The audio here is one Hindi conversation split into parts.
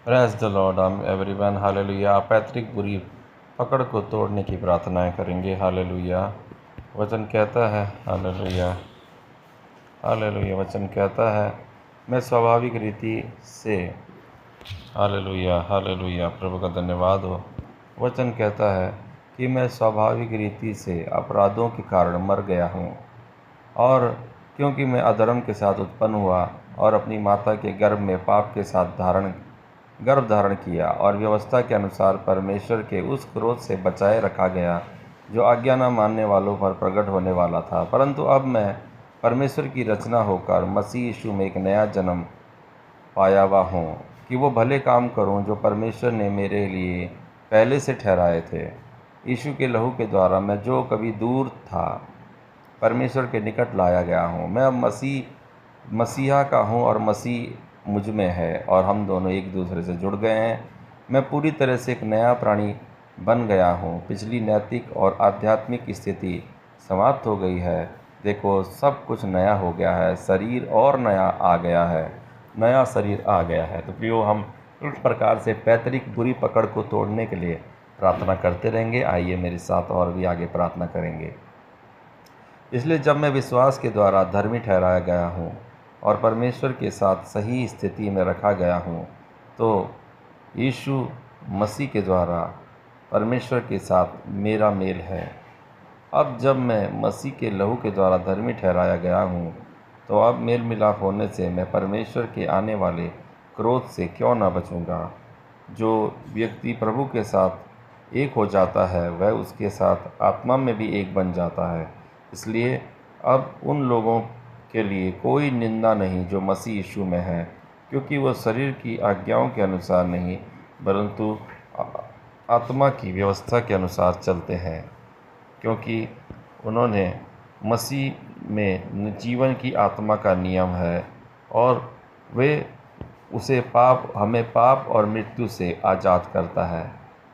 Praise the Lord everyone, hallelujah. पैतृक बुरी पकड़ को तोड़ने की प्रार्थनाएं करेंगे। हालेलुया। वचन कहता है, हालेलुया हालेलुया, वचन कहता है, मैं स्वाभाविक रीति से, हालेलुया हालेलुया, प्रभु का धन्यवाद हो। वचन कहता है कि मैं स्वाभाविक रीति से अपराधों के कारण मर गया हूँ, और क्योंकि मैं अधर्म के साथ उत्पन्न हुआ और अपनी माता के गर्भ में पाप के साथ गर्भ धारण किया और व्यवस्था के अनुसार परमेश्वर के उस क्रोध से बचाए रखा गया जो आज्ञा न मानने वालों पर प्रकट होने वाला था। परंतु अब मैं परमेश्वर की रचना होकर मसीह यीशु में एक नया जन्म पाया हुआ हूँ कि वो भले काम करूँ जो परमेश्वर ने मेरे लिए पहले से ठहराए थे। यीशु के लहू के द्वारा मैं जो कभी दूर था, परमेश्वर के निकट लाया गया हूँ। मैं अब मसीहा का हूँ और मसीह मुझ में है, और हम दोनों एक दूसरे से जुड़ गए हैं। मैं पूरी तरह से एक नया प्राणी बन गया हूँ। पिछली नैतिक और आध्यात्मिक स्थिति समाप्त हो गई है। देखो, सब कुछ नया हो गया है। शरीर और नया आ गया है, नया शरीर आ गया है। तो प्रियो, हम इस प्रकार से पैतृक बुरी पकड़ को तोड़ने के लिए प्रार्थना करते रहेंगे। आइए मेरे साथ और भी आगे प्रार्थना करेंगे। इसलिए जब मैं विश्वास के द्वारा धर्मी ठहराया गया हूँ और परमेश्वर के साथ सही स्थिति में रखा गया हूँ, तो यीशु मसीह के द्वारा परमेश्वर के साथ मेरा मेल है। अब जब मैं मसीह के लहू के द्वारा धर्मी ठहराया गया हूँ, तो अब मेल मिलाप होने से मैं परमेश्वर के आने वाले क्रोध से क्यों न बचूँगा। जो व्यक्ति प्रभु के साथ एक हो जाता है, वह उसके साथ आत्मा में भी एक बन जाता है। इसलिए अब उन लोगों के लिए कोई निंदा नहीं जो मसीह यीशु में है, क्योंकि वह शरीर की आज्ञाओं के अनुसार नहीं, परंतु आत्मा की व्यवस्था के अनुसार चलते हैं, क्योंकि उन्होंने मसीह में जीवन की आत्मा का नियम है, और वे हमें पाप और मृत्यु से आज़ाद करता है।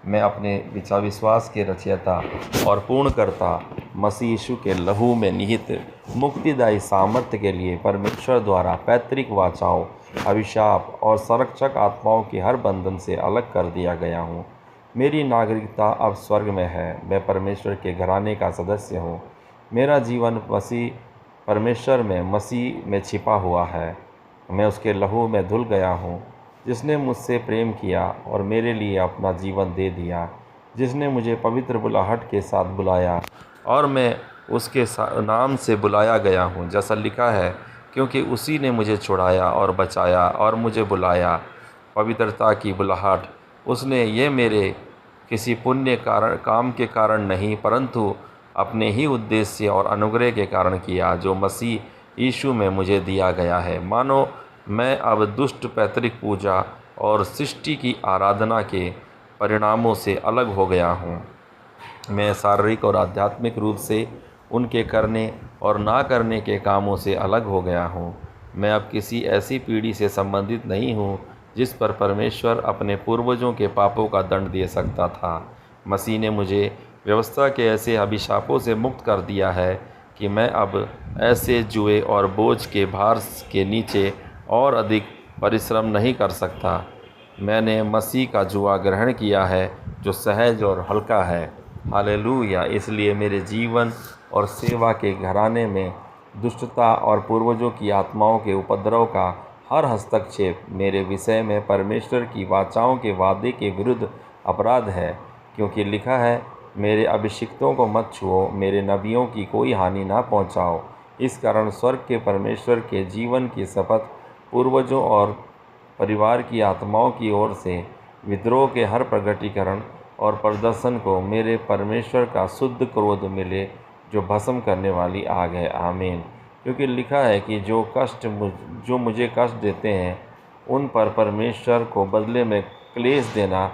मैं अपने विश्वास के रचयिता और पूर्णकर्ता मसीह यीशु के लहू में निहित मुक्तिदायी सामर्थ्य के लिए परमेश्वर द्वारा पैतृक वाचाओं, अभिशाप और संरक्षक आत्माओं के हर बंधन से अलग कर दिया गया हूँ। मेरी नागरिकता अब स्वर्ग में है। मैं परमेश्वर के घराने का सदस्य हूँ। मेरा जीवन परमेश्वर में मसीह में छिपा हुआ है। मैं उसके लहू में धुल गया हूँ, जिसने मुझसे प्रेम किया और मेरे लिए अपना जीवन दे दिया, जिसने मुझे पवित्र बुलाहट के साथ बुलाया, और मैं उसके नाम से बुलाया गया हूँ, जैसा लिखा है, क्योंकि उसी ने मुझे छुड़ाया और बचाया और मुझे बुलाया पवित्रता की बुलाहट। उसने ये मेरे किसी पुण्य काम के कारण नहीं, परंतु अपने ही उद्देश्य और अनुग्रह के कारण किया, जो मसीह यीशु में मुझे दिया गया है। मानो मैं अब दुष्ट पैतृक पूजा और सृष्टि की आराधना के परिणामों से अलग हो गया हूँ। मैं शारीरिक और आध्यात्मिक रूप से उनके करने और ना करने के कामों से अलग हो गया हूँ। मैं अब किसी ऐसी पीढ़ी से संबंधित नहीं हूँ जिस पर परमेश्वर अपने पूर्वजों के पापों का दंड दे सकता था। मसीह ने मुझे व्यवस्था के ऐसे अभिशापों से मुक्त कर दिया है कि मैं अब ऐसे जुए और बोझ के भार के नीचे और अधिक परिश्रम नहीं कर सकता। मैंने मसीह का जुआ ग्रहण किया है, जो सहज और हल्का है। हालेलुया। इसलिए मेरे जीवन और सेवा के घराने में दुष्टता और पूर्वजों की आत्माओं के उपद्रव का हर हस्तक्षेप मेरे विषय में परमेश्वर की वाचाओं के वादे के विरुद्ध अपराध है, क्योंकि लिखा है, मेरे अभिषिक्तों को मत छुओ, मेरे नबियों की कोई हानि ना पहुंचाओ। इस कारण स्वर्ग के परमेश्वर के जीवन की शपथ पूर्वजों और परिवार की आत्माओं की ओर से विद्रोह के हर प्रगटीकरण और प्रदर्शन को मेरे परमेश्वर का शुद्ध क्रोध मिले, जो भस्म करने वाली आग है। आमीन। क्योंकि लिखा है कि जो मुझे कष्ट देते हैं, उन पर परमेश्वर को बदले में क्लेश देना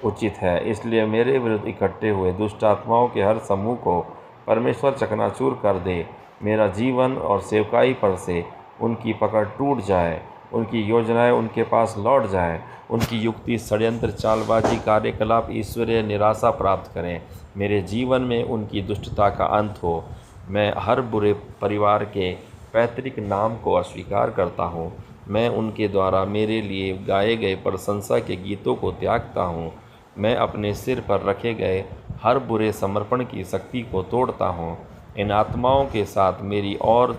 उचित है। इसलिए मेरे विरुद्ध इकट्ठे हुए दुष्ट आत्माओं के हर समूह को परमेश्वर चकनाचूर कर दे। मेरा जीवन और सेवकाई पर से उनकी पकड़ टूट जाए, उनकी योजनाएं उनके पास लौट जाएं, उनकी युक्ति, षड्यंत्र, चालबाजी, कार्यकलाप ईश्वरीय निराशा प्राप्त करें। मेरे जीवन में उनकी दुष्टता का अंत हो। मैं हर बुरे परिवार के पैतृक नाम को अस्वीकार करता हूँ मैं उनके द्वारा मेरे लिए गाए गए प्रशंसा के गीतों को त्यागता हूँ। मैं अपने सिर पर रखे गए हर बुरे समर्पण की शक्ति को तोड़ता हूँ। इन आत्माओं के साथ मेरी ओर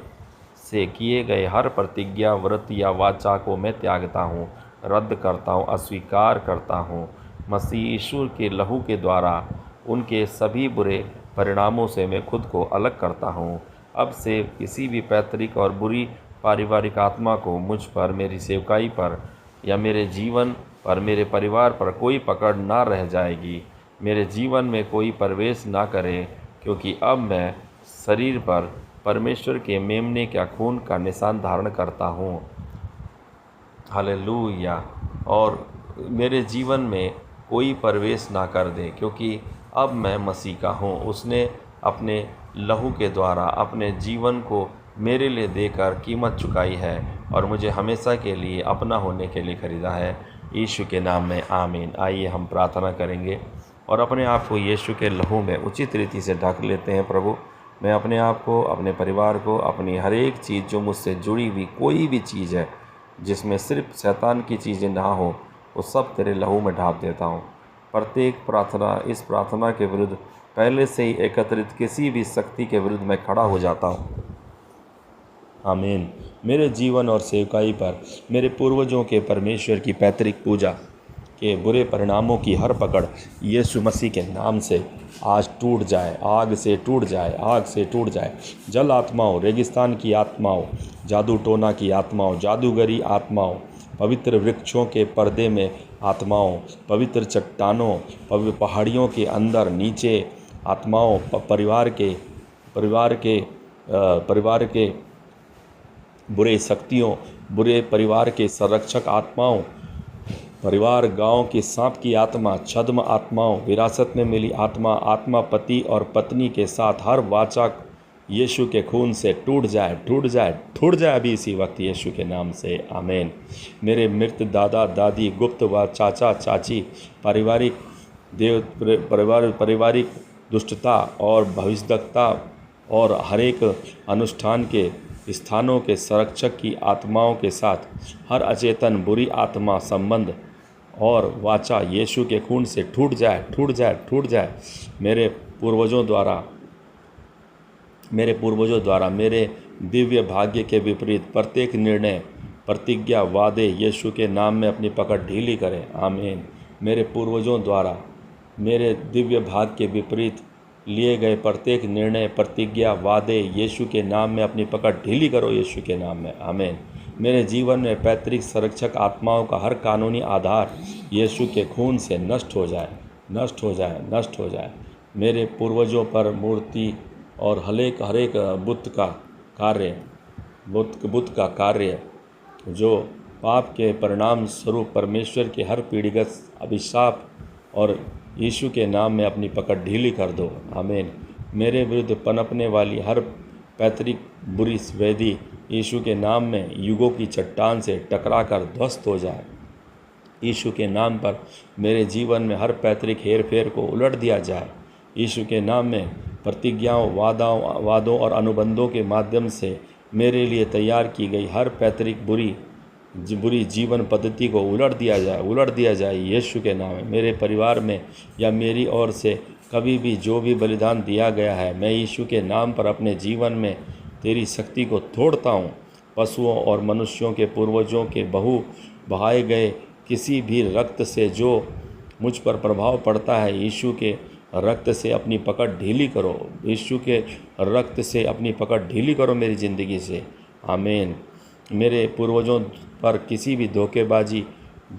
से किए गए हर प्रतिज्ञा, व्रत या वाचा को मैं त्यागता हूँ, रद्द करता हूँ, अस्वीकार करता हूँ। मसीह यीशु के लहू के द्वारा उनके सभी बुरे परिणामों से मैं खुद को अलग करता हूँ। अब से किसी भी पैतृक और बुरी पारिवारिक आत्मा को मुझ पर, मेरी सेवकाई पर या मेरे जीवन पर, मेरे परिवार पर कोई पकड़ ना रह जाएगी। मेरे जीवन में कोई प्रवेश ना करे, क्योंकि अब मैं शरीर पर परमेश्वर के मेमने का खून का निशान धारण करता हूँ। हालेलुया। और मेरे जीवन में कोई प्रवेश ना कर दे, क्योंकि अब मैं मसीह का हूँ। उसने अपने लहू के द्वारा अपने जीवन को मेरे लिए देकर कीमत चुकाई है और मुझे हमेशा के लिए अपना होने के लिए खरीदा है। यीशु के नाम में आमीन। आइए हम प्रार्थना करेंगे और अपने आप को यीशु के लहू में उचित रीति से ढक लेते हैं। प्रभु, मैं अपने आप को, अपने परिवार को, अपनी हर एक चीज़ जो मुझसे जुड़ी हुई कोई भी चीज़ है जिसमें सिर्फ शैतान की चीज़ें ना हो, वो सब तेरे लहू में ढाप देता हूँ। प्रत्येक प्रार्थना, इस प्रार्थना के विरुद्ध पहले से ही एकत्रित किसी भी शक्ति के विरुद्ध मैं खड़ा हो जाता हूँ। आमीन। मेरे जीवन और सेवकाई पर मेरे पूर्वजों के परमेश्वर की पैतृक पूजा के बुरे परिणामों की हर पकड़ यीशु मसीह के नाम से आज टूट जाए, आग से टूट जाए, आग से टूट जाए। जल आत्माओं, रेगिस्तान की आत्माओं, जादू टोना की आत्माओं, जादूगरी आत्माओं, पवित्र वृक्षों के पर्दे में आत्माओं, पवित्र चट्टानों, पवित्र पहाड़ियों के अंदर नीचे आत्माओं, परिवार के बुरे शक्तियों, बुरे परिवार के संरक्षक आत्माओं, परिवार गांव के सांप की आत्मा, छद्म आत्माओं, विरासत में मिली आत्मा पति और पत्नी के साथ हर वाचा यीशु के खून से टूट जाए, टूट जाए, टूट जाए अभी इसी वक्त यीशु के नाम से। आमीन। मेरे मृत दादा दादी, गुप्त व चाचा चाची, पारिवारिक दुष्टता और भविष्यवक्ता और हरेक अनुष्ठान के स्थानों के संरक्षक की आत्माओं के साथ हर अचेतन बुरी आत्मा संबंध और वाचा यीशु के खून से टूट जाए, टूट जाए, टूट जाए। मेरे पूर्वजों द्वारा मेरे दिव्य भाग्य के विपरीत प्रत्येक निर्णय, प्रतिज्ञा, वादे यीशु के नाम में अपनी पकड़ ढीली करें। आमीन। मेरे पूर्वजों द्वारा मेरे दिव्य भाग्य के विपरीत लिए गए प्रत्येक निर्णय, प्रतिज्ञा, वादे यीशु के नाम में अपनी पकड़ ढीली करो यीशु के नाम में। आमीन। मेरे जीवन में पैतृक संरक्षक आत्माओं का हर कानूनी आधार यीशु के खून से नष्ट हो जाए, नष्ट हो जाए, नष्ट हो जाए। मेरे पूर्वजों पर मूर्ति और हर एक बुत का कार्य जो पाप के परिणाम स्वरूप परमेश्वर के हर पीढ़ीगत अभिशाप और यीशु के नाम में अपनी पकड़ ढीली कर दो। आमीन। मेरे विरुद्ध पनपने वाली हर पैतृक बुरी वेदी यीशु के नाम में युगों की चट्टान से टकरा कर ध्वस्त हो जाए। यीशु के नाम पर मेरे जीवन में हर पैतृक हेर फेर को उलट दिया जाए। यीशु के नाम में प्रतिज्ञाओं, वादों और अनुबंधों के माध्यम से मेरे लिए तैयार की गई हर पैतृक बुरी जीवन पद्धति को उलट दिया जाए यीशु के नाम में। मेरे परिवार में या मेरी ओर से कभी भी जो भी बलिदान दिया गया है, मैं यीशु के नाम पर अपने जीवन में तेरी शक्ति को तोड़ता हूँ। पशुओं और मनुष्यों के पूर्वजों के बहाए गए किसी भी रक्त से जो मुझ पर प्रभाव पड़ता है, यीशु के रक्त से अपनी पकड़ ढीली करो। यीशु के रक्त से अपनी पकड़ ढीली करो मेरी ज़िंदगी से। आमीन। मेरे पूर्वजों पर किसी भी धोखेबाजी,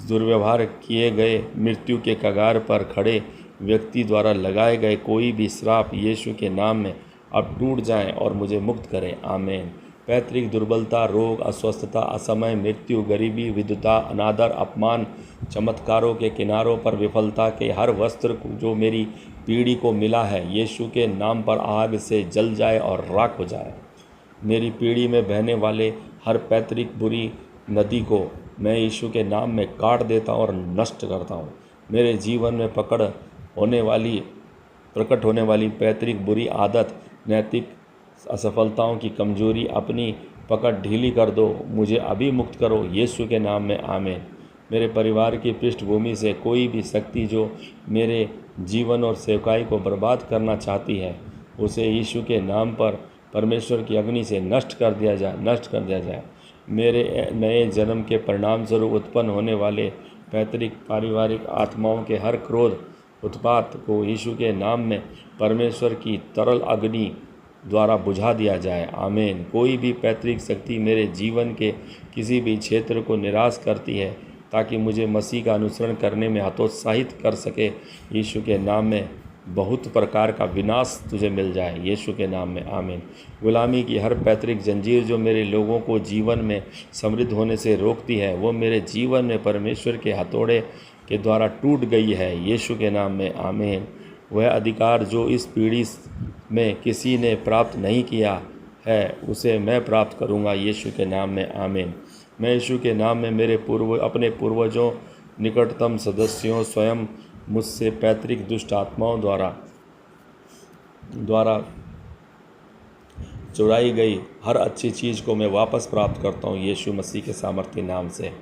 दुर्व्यवहार किए गए, मृत्यु के कगार पर खड़े व्यक्ति द्वारा लगाए गए कोई भी श्राप यीशु के नाम में अब टूट जाएं और मुझे मुक्त करें। आमीन। पैतृक दुर्बलता, रोग, अस्वस्थता, असमय मृत्यु, गरीबी, विधुता, अनादर, अपमान, चमत्कारों के किनारों पर विफलता के हर वस्त्र जो मेरी पीढ़ी को मिला है, यीशु के नाम पर आग से जल जाए और राख हो जाए। मेरी पीढ़ी में बहने वाले हर पैतृक बुरी नदी को मैं यीशु के नाम में काट देता हूँ और नष्ट करता हूँ। मेरे जीवन में प्रकट होने वाली पैतृक बुरी आदत, नैतिक असफलताओं की कमजोरी, अपनी पकड़ ढीली कर दो, मुझे अभी मुक्त करो यीशु के नाम में, आमीन। मेरे परिवार की पृष्ठभूमि से कोई भी शक्ति जो मेरे जीवन और सेवकाई को बर्बाद करना चाहती है, उसे यीशु के नाम पर परमेश्वर की अग्नि से नष्ट कर दिया जाए। मेरे नए जन्म के परिणाम स्वरूप उत्पन्न होने वाले पैतृक पारिवारिक आत्माओं के हर क्रोध उत्पात को यीशु के नाम में परमेश्वर की तरल अग्नि द्वारा बुझा दिया जाए, आमीन। कोई भी पैतृक शक्ति मेरे जीवन के किसी भी क्षेत्र को निराश करती है ताकि मुझे मसीह का अनुसरण करने में हतोत्साहित कर सके, यीशु के नाम में बहुत प्रकार का विनाश तुझे मिल जाए, यीशु के नाम में, आमीन। गुलामी की हर पैतृक जंजीर जो मेरे लोगों को जीवन में समृद्ध होने से रोकती है, वो मेरे जीवन में परमेश्वर के हथौड़े के द्वारा टूट गई है, यीशु के नाम में, आमीन। वह अधिकार जो इस पीढ़ी में किसी ने प्राप्त नहीं किया है, उसे मैं प्राप्त करूंगा, यीशु के नाम में, आमीन। मैं यीशु के नाम में अपने पूर्वजों, निकटतम सदस्यों, स्वयं मुझसे पैतृक दुष्ट आत्माओं द्वारा चुराई गई हर अच्छी चीज़ को मैं वापस प्राप्त करता हूँ, यीशु मसीह के सामर्थ्य नाम से।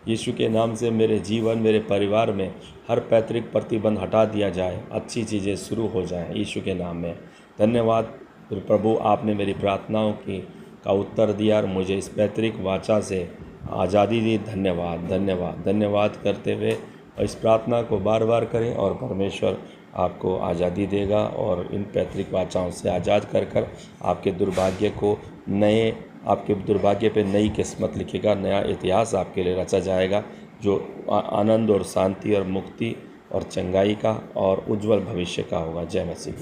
यीशु के नाम से मेरे जीवन, मेरे परिवार में हर पैतृक प्रतिबंध हटा दिया जाए, अच्छी चीज़ें शुरू हो जाएं, यीशु के नाम में। धन्यवाद प्रभु, आपने मेरी प्रार्थनाओं का उत्तर दिया और मुझे इस पैतृक वाचा से आज़ादी दी। धन्यवाद, धन्यवाद, धन्यवाद करते हुए इस प्रार्थना को बार बार करें और परमेश्वर आपको आज़ादी देगा और इन पैतृक वाचाओं से आज़ाद कर आपके दुर्भाग्य पे नई किस्मत लिखेगा, नया इतिहास आपके लिए रचा जाएगा, जो आनंद और शांति और मुक्ति और चंगाई का और उज्जवल भविष्य का होगा। जय मसीह।